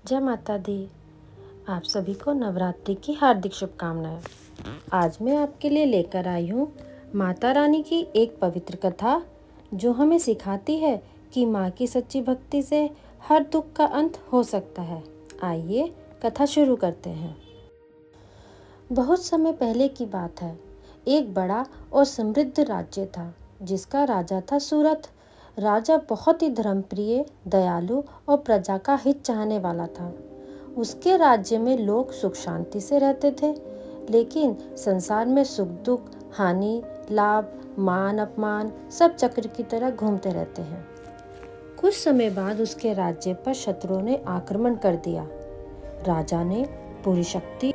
जय माता दी। आप सभी को नवरात्रि की हार्दिक शुभकामनाएं। आज मैं आपके लिए लेकर आई हूँ माता रानी की एक पवित्र कथा जो हमें सिखाती है कि माँ की सच्ची भक्ति से हर दुख का अंत हो सकता है। आइए कथा शुरू करते हैं। बहुत समय पहले की बात है। एक बड़ा और समृद्ध राज्य था जिसका राजा था सूरत। राजा बहुत ही धर्मप्रिय, दयालु और प्रजा का हित चाहने वाला था। उसके राज्य में लोग सुख शांति से रहते थे, लेकिन संसार में सुख दुख, हानि, लाभ, मान अपमान सब चक्र की तरह घूमते रहते हैं। कुछ समय बाद उसके राज्य पर शत्रुओं ने आक्रमण कर दिया। राजा ने पूरी शक्ति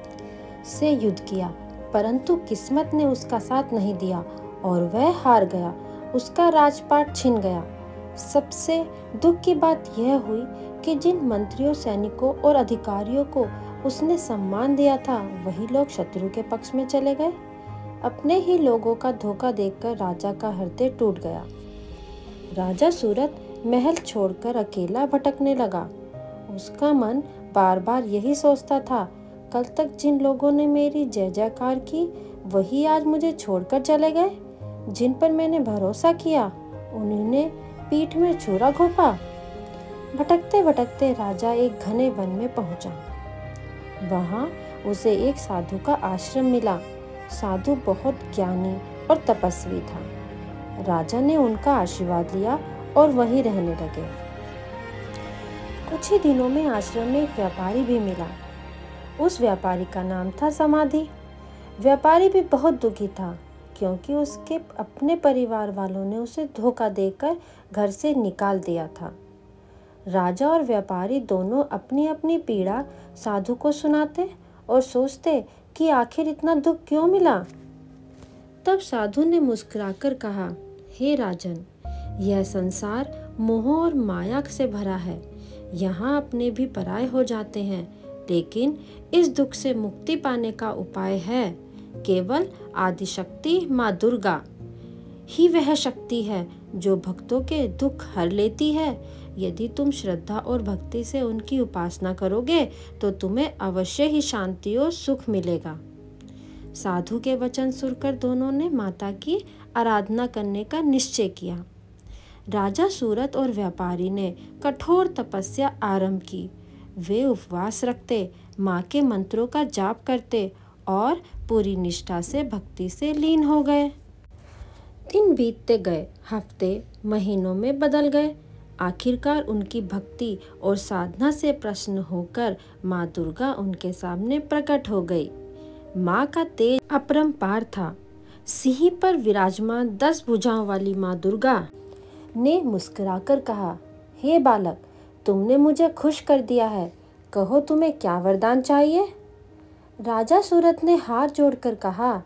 से युद्ध किया, परंतु किस्मत ने उसका साथ नहीं दिया और वह हार गया। उसका राजपाट छिन गया। सबसे दुख की बात यह हुई कि जिन मंत्रियों, सैनिकों और अधिकारियों को उसने सम्मान दिया था, वही लोग शत्रु के पक्ष में चले गए। अपने ही लोगों का धोखा देखकर राजा का हृदय टूट गया। राजा सूरत महल छोड़कर अकेला भटकने लगा। उसका मन बार बार यही सोचता था, कल तक जिन लोगों ने मेरी जय जयकार की, वही आज मुझे छोड़कर चले गए। जिन पर मैंने भरोसा किया, उन्होंने पीठ में छुरा घोंपा। भटकते भटकते राजा एक घने वन में पहुंचा। वहां उसे एक साधु का आश्रम मिला। साधु बहुत ज्ञानी और तपस्वी था। राजा ने उनका आशीर्वाद लिया और वहीं रहने लगे। कुछ ही दिनों में आश्रम में एक व्यापारी भी मिला। उस व्यापारी का नाम था समाधि। व्यापारी भी बहुत दुखी था, क्योंकि उसके अपने परिवार वालों ने उसे धोखा देकर घर से निकाल दिया था। राजा और व्यापारी दोनों अपनी अपनी पीड़ा साधु को सुनाते और सोचते कि आखिर इतना दुख क्यों मिला। तब साधु ने मुस्कुराकर कहा, हे राजन, यह संसार मोह और माया से भरा है। यहाँ अपने भी पराये हो जाते हैं, लेकिन इस दुख से मुक्ति पाने का उपाय है। केवल आदिशक्ति माँ दुर्गा ही वह शक्ति है जो भक्तों के दुख हर लेती है। यदि तुम श्रद्धा और भक्ति से उनकी उपासना करोगे तो तुम्हें अवश्य ही शांति और सुख मिलेगा। साधु के वचन सुनकर दोनों ने माता की आराधना करने का निश्चय किया। राजा सूरत और व्यापारी ने कठोर तपस्या आरंभ की। वे उपवास रखते, माँ के मंत्रों का जाप करते और पूरी निष्ठा से भक्ति से लीन हो गए। दिन बीतते गए, हफ्ते महीनों में बदल गए। आखिरकार उनकी भक्ति और साधना से प्रसन्न होकर माँ दुर्गा उनके सामने प्रकट हो गई। माँ का तेज अपरंपार था। सिंह पर विराजमान 10 भुजाओं वाली माँ दुर्गा ने मुस्कुराकर कहा, हे बालक, तुमने मुझे खुश कर दिया है। कहो तुम्हें क्या वरदान चाहिए। राजा सूरत ने हाथ जोड़कर कहा,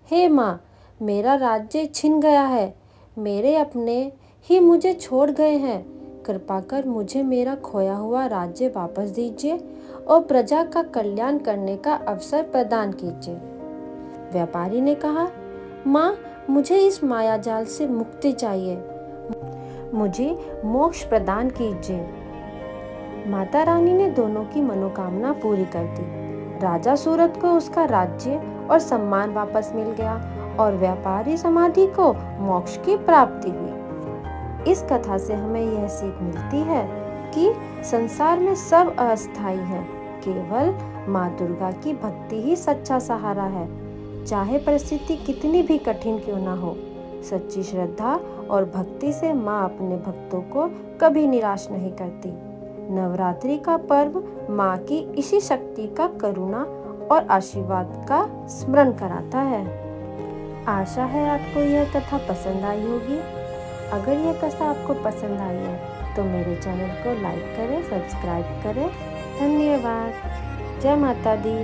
हे माँ, मेरा राज्य छिन गया है। मेरे अपने ही मुझे छोड़ गए हैं। कृपा कर मुझे मेरा खोया हुआ राज्य वापस दीजिए और प्रजा का कल्याण करने का अवसर प्रदान कीजिए। व्यापारी ने कहा, माँ, मुझे इस मायाजाल से मुक्ति चाहिए। मुझे मोक्ष प्रदान कीजिए। माता रानी ने दोनों की मनोकामना पूरी कर दी। राजा सूरत को उसका राज्य और सम्मान वापस मिल गया और व्यापारी समाधि को मोक्ष की प्राप्ति हुई। इस कथा से हमें यह सीख मिलती है कि संसार में सब अस्थायी है। केवल माँ दुर्गा की भक्ति ही सच्चा सहारा है। चाहे परिस्थिति कितनी भी कठिन क्यों ना हो, सच्ची श्रद्धा और भक्ति से माँ अपने भक्तों को कभी निराश नहीं करती। नवरात्रि का पर्व माँ की इसी शक्ति का करुणा और आशीर्वाद का स्मरण कराता है। आशा है आपको यह कथा पसंद आई होगी। अगर यह कथा आपको पसंद आई है तो मेरे चैनल को लाइक करें, सब्सक्राइब करें। धन्यवाद। जय माता दी।